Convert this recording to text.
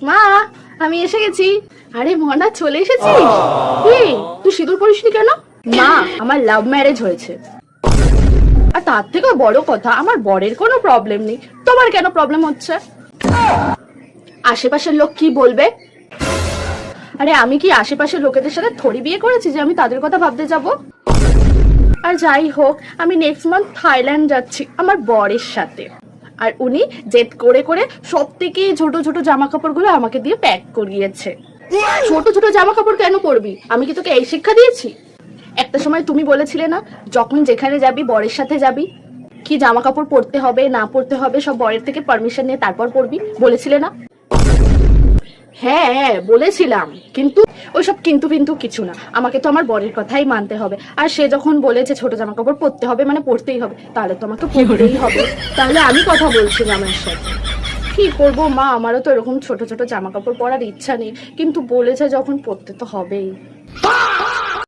মা, আমি এসে গেছি। আরে মনা, চলে এসেছিস? এই, তুই সিঁদুর পরিসনি কেন? মা, আমার লাভ ম্যারেজ হয়েছে। আর তার থেকেও বড় কথা, আমার বরের কোনো প্রবলেম নেই। তোমার কেন প্রবলেম হচ্ছে? আশেপাশের লোক কি বলবে? আরে আমি কি আশেপাশের লোকেদের সাথে থরি বিয়ে করেছি যে আমি তাদের কথা ভাবতে যাব? আর যাই হোক, আমি নেক্সট মান্থ থাইল্যান্ড যাচ্ছি আমার বরের সাথে। আর উনি জেদ করে করে সব থেকে ছোট ছোট জামা কাপড়গুলো আমাকে দিয়ে প্যাক করিয়েছে। ছোট ছোট জামা কাপড় কেন পরবি? আমি কি তোকে এই শিক্ষা দিয়েছি? একটা সময় তুমি বলেছিলে না, যখন যেখানে যাবি বরের সাথে যাবি, কি জামা কাপড় পরতে হবে না পরতে হবে সব বরের থেকে পারমিশন নিয়ে তারপর পরবি, বলেছিলে না? হ্যাঁ হ্যাঁ বলেছিলাম, কিন্তু ওইসব কিন্তু কিন্তু কিছু না, আমাকে তো আমার বরের কথাই মানতে হবে। আর সে যখন বলেছে ছোট জামা কাপড় পরতে হবে মানে পরতেই হবে, তাহলে তো আমাকে পরতেই হবে। তাহলে আমি কথা বলছিলাম এর সাথে। কি করবো মা, আমারও তো এরকম ছোট ছোট জামা কাপড় পরার ইচ্ছা নেই, কিন্তু বলেছে যখন পরতে তো হবেই।